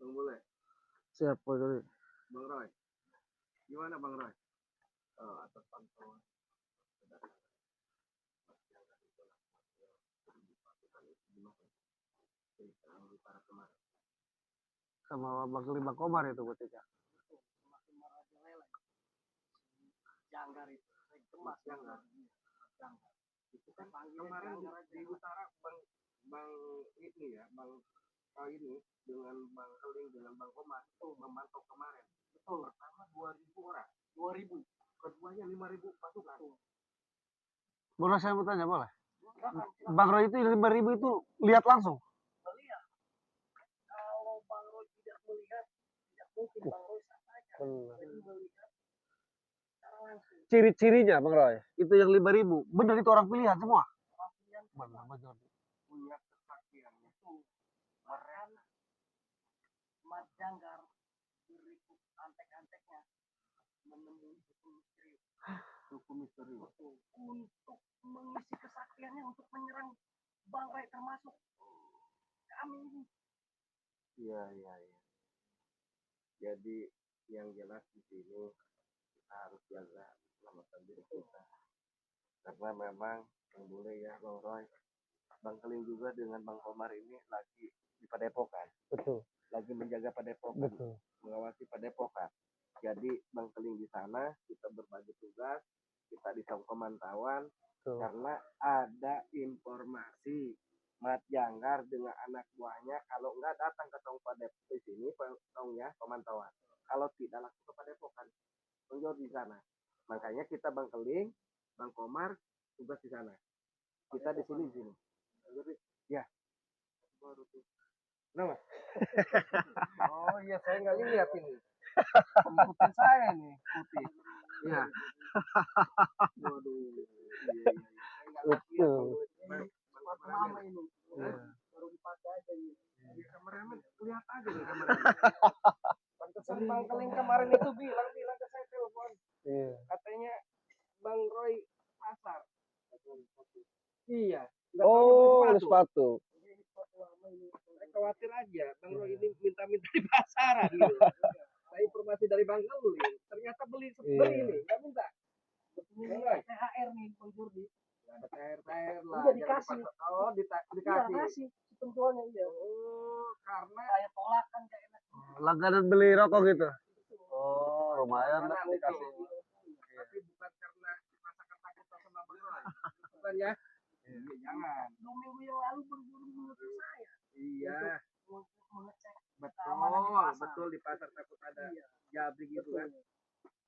Bang Bule. Siap, Pak Jody. Bang Roy. Gimana Bang Roy? Atas pantauan para kemarin. Sama Bang Lima Komar itu ketika. Janggar itu. Kemas Janggar. Itu kan kemarin di utara Bang ini ya, Bang ini dengan Bang Keling dengan Bang Komar itu memantau kemarin. Betul. Pertama 2.000 orang. 2.000. Keduanya 5.000 pasukan. Boleh saya mau tanya, boleh? Bang Roy itu 5.000 itu lihat langsung? Melihat. Kalau Bang Roy tidak melihat, tidak mungkin Bang Roy sampaikan. Jadi melihat secara langsung. Ciri-cirinya Bang Roy, itu yang 5.000. Benar itu orang pilihan semua? Orang pilihan Benar, Bang Jody. Punya kesaktian itu. Mereka Mat Janggar berikut antek-anteknya menemui suku misteri untuk mengisi kesaktiannya untuk menyerang Bang Ray termasuk kami ini. Iya. Jadi yang jelas di sini kita harus jaga keselamatan diri kita. Karena memang Bang Bule ya, Bang Roy, Bang Keling juga dengan Bang Komar ini lagi di Padepokan. Betul. Lagi menjaga Padepokan, Betul. mengawasi Padepokan. Jadi Bang Keling di sana, kita berbagi tugas, kita di pemantauan, karena ada informasi Mat Janggar dengan anak buahnya kalau nggak datang ke tong Padepokan di sini, tongnya pemantauan. Kalau tidak langsung ke Padepokan, tunjuk di sana. Makanya kita Bang Keling, Bang Komar tugas di sana. Kita di sini. Jadi ya. Baru tuh. Kenapa? Oh iya, saya nggak lihat ini. Ikutin saya ini, putih. Iya. Waduh. Iya. Betul. Lama ini. Baru dipakai aja ini. Di kameramen lihat aja nih kameramen. Pantesan Bang Keling kemarin itu bilang ke saya telepon. Iya. Katanya Bang Roy pasar. Iya. Oh, sepatu. Saya khawatir aja Bang Roy ini minta-minta di pasaran gitu. Saya informasi dari Bang Keling, ternyata beli ini, nggak minta. THR nih Bang Jurdi. Ada THR lah. Udah dikasih. Oh, dikasih. Iya, kasih penjualnya iya. Oh, karena Saya tolak kan gak enak. Langganan beli rokok gitu. Oh, lumayan lah dikasih. Tapi bukan karena rasa ketakutan sama Bang Roy. Bukan ya? Iya, jangan. 2 minggu yang lalu berburu-buru ke saya. Iya. Untuk mengecek Betul di pasar takut ada jabrik gitu kan.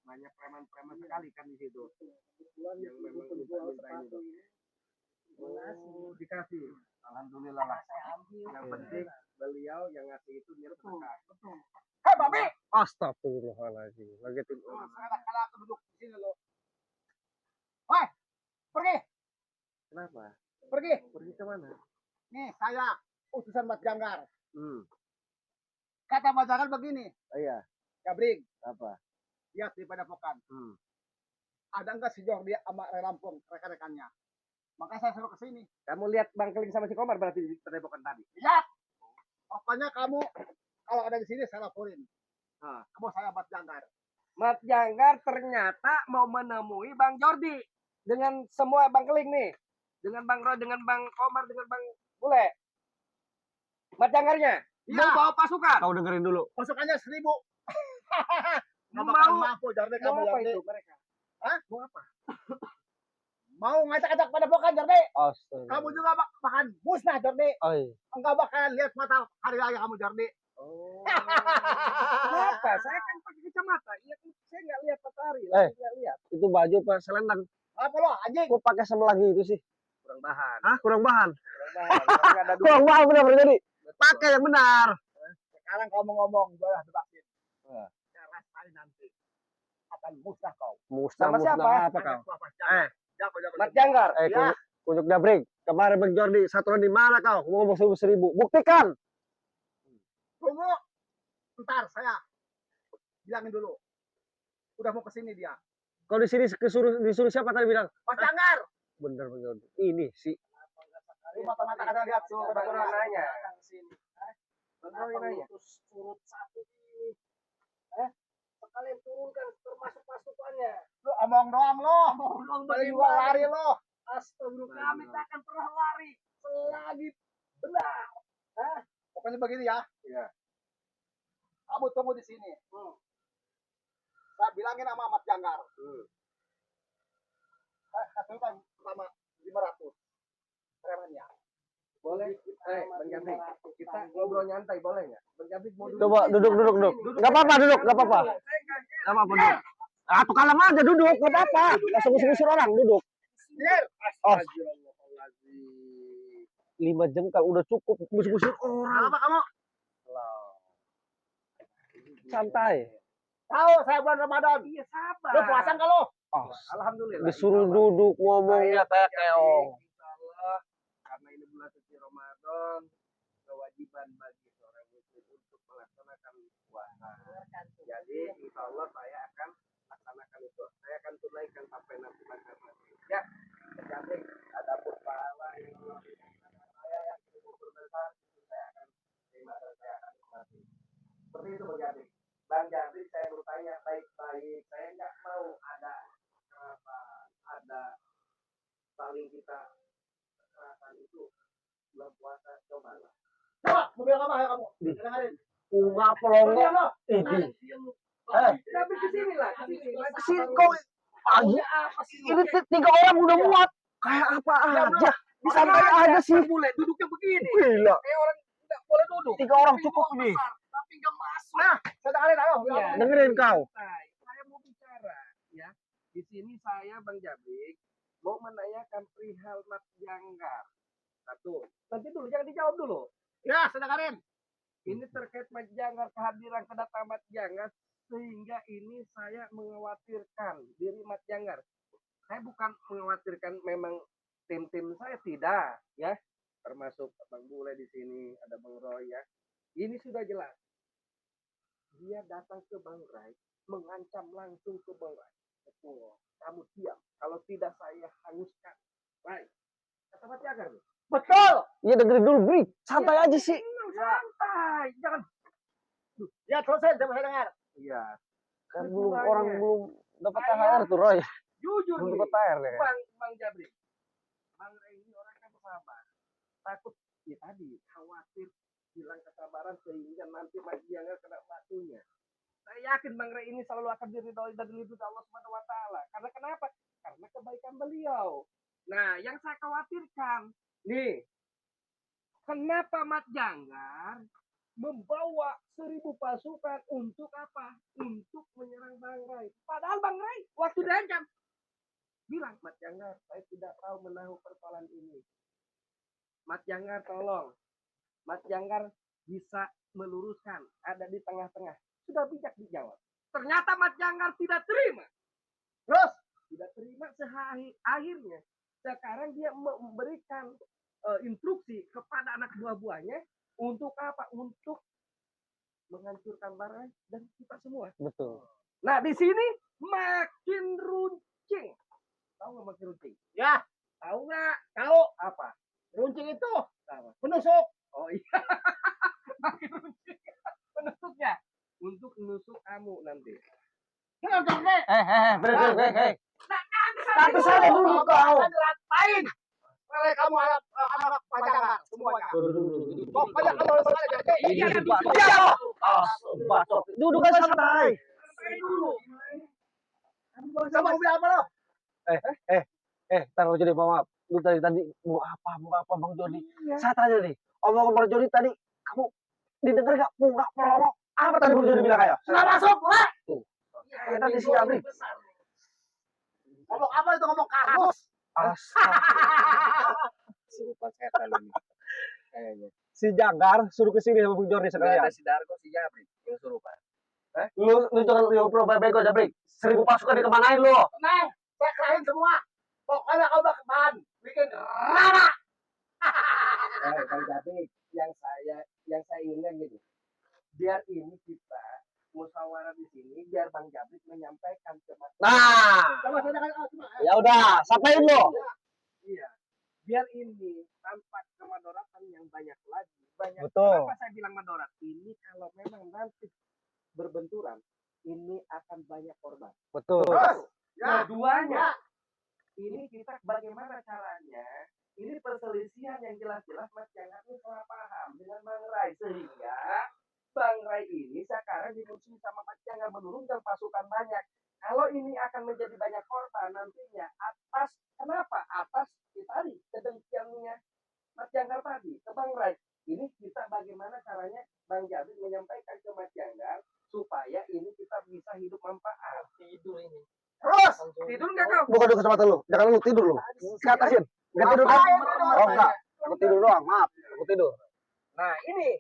Banyak preman-preman sekali kan di situ. Yang memang minta ini. Oh, dikasih. Alhamdulillah lah. Saya ambil. Yang penting beliau yang ngasih itu niat berkah. Betul. Hei, Babi! Astagfirullahaladzim. Ngagetin orang. Saya ada duduk di sini loh. Woi, pergi. Kenapa? Pergi ke mana? Nih, saya utusan Mat Janggar. Kata Mat Janggar begini. Oh iya. Jabring. Apa? Lihat di Padepokan. Ada enggak si Jordi sama Lampung rekan-rekannya? Maka saya suruh ke sini. Kamu lihat Bang Keling sama si Komar berarti di Padepokan tadi? Lihat. Pokoknya kamu kalau ada di sini saya laporin. Kamu saya Mat Janggar. Mat Janggar ternyata mau menemui Bang Jordi dengan semua Bang Keling nih. Dengan Bang Roy, dengan Bang Komar, dengan Bang Bule. Mat Janggarnya. Mau bawa pasukan. Kau dengerin dulu. Pasukannya 1.000. Mau mampu Jordi kamu apa Jordi. itu mereka? Hah? Mau apa? Mau ngacak-ngacak Padepokan Jordi. Astaga. Kamu juga bahkan musnah Jordi. Oh iya. Enggak bakalan lihat mata hari raya kamu Jordi. Oh. Kenapa? Saya kan pakai kacamata. Iya, saya nggak lihat matahari. Nggak lihat. Itu baju Pak selendang. Apa lo anjing? Kok pakai sama lagi itu sih? Kurang bahan. Hah? Kurang bahan? Kurang ada Kurang bahan benar jadi. Pakai yang benar. Sekarang kamu ngomong, gue lah debatin. Saya rasain nanti akan musnah kau. Musnah siapa? apa kau? Jago. Mat Janggar. Ya. Kunjuk Jabrik. Kemarin Bang Jordi satuan di mana kau? Ngomong 1.000. Buktikan. Tunggu. Ntar saya bilangin dulu. Udah mau kesini dia. Kalau di sini disuruh siapa tadi bilang? Mat Janggar. Bener Bang Jordi. Ini sih. Lu mata-mata kata lihat tuh. Orang nanya. nanya? Surut satu ini. Sekalian turunkan termasuk pasukannya. Lu omong doang lo. Balik gua lari lo. Astagfirullah, kami tak akan pernah lari selagi benar. Pokoknya begini ya. Iya. Kamu tunggu di sini. Saya bilangin sama Mas Janggar. Saya kasihkan pertama 500 premannya. Boleh. Bang Jabrik, kita ngobrol nyantai boleh nggak? Bang Jabrik mau duduk. Coba duduk. Nggak apa-apa duduk, nggak apa-apa. Nggak apa-apa duduk. Atau kalem aja duduk, nggak apa-apa. Langsung usir orang duduk. Oh, 5 jengkal udah cukup usir orang. Apa kamu? Santai. Tahu saya bulan Ramadan. Iya, sabar. Lu puasa enggak lu? Oh, Alhamdulillah. disuruh duduk ngomongnya kayak keong. Insyaallah karena ini bulan suci Ramadan, kewajiban bagi seorang muslim untuk melaksanakan puasa. Jadi insyaallah saya akan laksanakan itu. Saya akan tunaikan sampai nanti malam. Ya, jadi ada pun pahala yang saya yang cukup berbesar saya akan terima dan saya akan nikmati. Seperti itu Bang Jabrik. Bang Jabrik saya bertanya baik-baik. Saya nggak mau ada kekerasan, ada saling kita kekerasan itu bulan puasa cobalah. Coba, mau bilang apa ya kamu? Dengerin. Bunga pelongo. Ini. Tapi kesini lah, kesini. Kesini kau. Ini 3 orang udah muat. Kayak apa aja. Santai aja sih. Boleh duduknya begini. Gila. Kayak orang nggak boleh duduk. 3 orang cukup ini. Tapi nggak masuk. Nah, saya dengerin ayo. Iya. Dengerin kau. Saya mau bicara ya. Di sini saya Bang Jabrik mau menanyakan perihal Mat Janggar. Satu. Nanti dulu jangan dijawab dulu. Ya, saya dengerin. Ini terkait Mat Janggar, kehadiran kedatangan Mat Janggar sehingga ini saya mengkhawatirkan diri Mat Janggar. Saya bukan mengkhawatirkan memang tim-tim saya tidak ya. Termasuk Bang Bule di sini, ada Bang Roy ya. Ini sudah jelas. Dia datang ke Bang Rai, mengancam langsung ke Bang Rai. Betul. Kamu diam. Kalau tidak saya hanguskan. Baik. Kata Mat Janggar nih. Betul. Iya dengerin dulu, Bri. Santai aja sih. Santai. Jangan. Ya, selesai saya dengar. Iya. Kan orang belum dapat THR tuh, Roy. Jujur Belum nih. dapat THR ya. Bang Jabrik. Bang Rai ini orang kan sabar. Takut ya tadi khawatir hilang kesabaran sehingga nanti Mas Janggar kena batunya. Saya yakin Bang Rai ini selalu akan diridhoi dan dilindungi Allah Subhanahu wa taala. Karena kenapa? Karena kebaikan beliau. Nah, yang saya khawatirkan nih, kenapa Mat Janggar membawa 1000 pasukan untuk apa? Untuk menyerang Bang Rai. Padahal Bang Rai waktu diancam bilang, Mat Janggar, saya tidak tahu menahu persoalan ini. Mat Janggar tolong. Mat Janggar bisa meluruskan, ada di tengah-tengah. Sudah bijak dijawab. Ternyata Mat Janggar tidak terima. Terus tidak terima akhirnya. Sekarang dia memberikan instruksi kepada anak buah-buahnya untuk apa? Untuk menghancurkan Bang Rai dan kita semua. Betul. Nah, di sini makin runcing. Tahu nggak makin runcing? Ya, Tahu nggak? tahu. Apa? Runcing itu Apa? penusuk. Oh iya. Makin runcing. Penusuknya. Untuk menusuk kamu nanti. Penusuk nih. Bri. Tapi saya dulu kau. Ngapain? Oleh kamu anak pacaran semuanya. Pokoknya kamu harus jadi. Iya, Duduk aja santai. dulu. Sama mobil apa lo? Taruh jadi maaf. Lu tadi mau apa Bang Joni? Saya tanya nih, omong Bang Joni tadi kamu didengar nggak? Nggak pelorok. Apa tadi Bang Joni bilang kayak? Nggak masuk, Pak. Kayak tadi si Abri. Ngomong apa itu ngomong kagus? Serupa setan ini. Kayaknya. Si Janggar suruh kesini sama Bang Joni Nggak sekalian. ada si Darko, si Jabri. Yang serupa. Lu jangan ngobrol bego Jabri. 1000 pasukan dikemanain lu? Tenang, saya kerahin semua. Pokoknya kau bak ban, bikin rara. Bang Jabri, yang saya inginkan gitu. Biar ini kita musyawarah di sini, biar Bang Jabri menyampaikan ke Mas. Nah, Coba saya dengar, coba. ya udah, sampaikan lu. Iya. Biar ini tanpa kemadoratan yang banyak lagi, banyak. Betul. Kenapa saya bilang mendorat? Ini kalau memang nanti berbenturan, ini akan banyak korban. Betul. Keduanya, ini kita bagaimana caranya? Ini perselisihan yang jelas-jelas Mas Janggar ini salah paham dengan Bang Rai, sehingga Bang Rai ini sekarang dimusuhi sama Mas Janggar, menurunkan pasukan banyak. Kalau ini akan menjadi banyak korban nantinya atas kenapa? Atas tadi kedengkiannya Mas Janggar tadi ke Bang Rai. Ini kita bagaimana caranya Bang Jabir menyampaikan ke Mas Janggar supaya ini kita bisa hidup manfaat. Tidur ini. Terus tidur nggak kau? Buka dulu kacamata lu. Jangan lu tidur lu. Ke atasin. Nggak tidur kan? Oh enggak. Aku tidur doang. Maaf. Aku tidur. Nah ini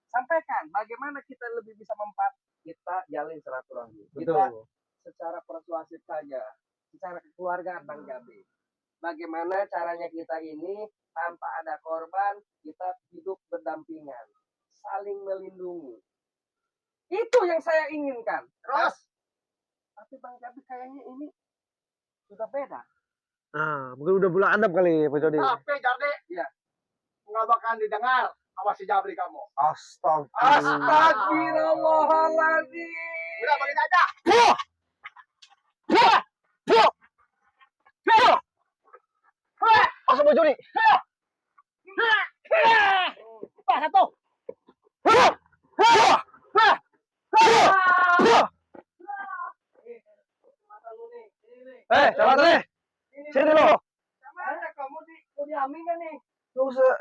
sampaikan bagaimana kita lebih bisa manfaat, kita jalin silaturahmi. Kita Betul. secara persuasif saja, secara kekeluargaan Bang Jabir. Bagaimana caranya kita ini tanpa ada korban, kita hidup berdampingan, saling melindungi. Itu yang saya inginkan. Terus, tapi Bang Jabir kayaknya ini sudah beda. Nah, mungkin udah bulan adab kali Pak Jody. Tapi Jardi, Iya. nggak bakal didengar sama si Jabri kamu. Astagfirullahaladzim. Udah bagi aja. Masuk Pak Jody. Pak satu. Jalan nih. Sini dulu. Mana kamu mau diambil kan nih? Nggak usah.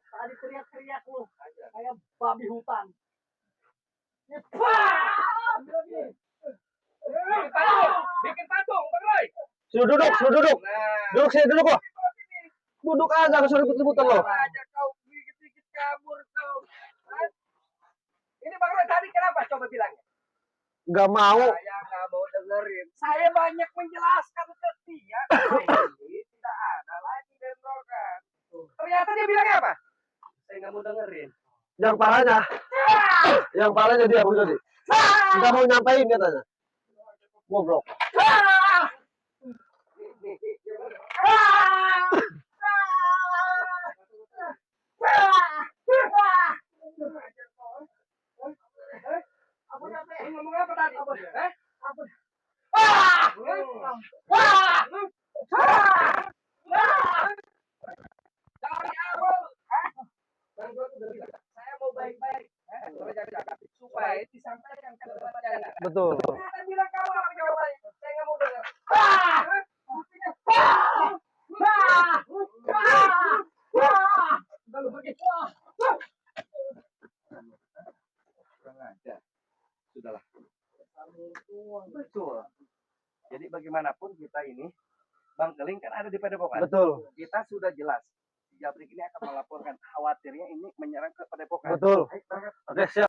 Tadi teriak-teriak lu kayak babi hutan. Bikin patung, Bang Roy. Suruh duduk, suruh duduk. Nah, Duduk sini, duduk loh. Duduk aja, nggak usah ribut-ributan loh. aja kau dikit-dikit kabur kau. Hah? Ini Bang Roy tadi kenapa? Coba bilangnya. Nggak mau. Saya nggak mau dengerin. Saya banyak menjelaskan ke dia. Ini tidak ada lagi bentrokan. Ternyata dia bilangnya apa? Saya nggak mau dengerin. Yang parahnya dia Pak Jody. Nggak mau nyampein katanya. Goblok. Ngomong apa tadi? Dari awal, saya mau baik-baik, supaya disampaikan ke depan. Betul. Saya bilang kamu apa jawabannya? Saya nggak mau dengar. Kalau begitu, kurang ajar. Sudahlah. Betul. Jadi bagaimanapun kita ini, Bang Keling kan ada di Padepokan. Betul. Kita sudah jelas. Jabrik ini akan melaporkan khawatirnya ini menyerang ke Padepokan. Betul. Baik, berangkat. Oke, siap.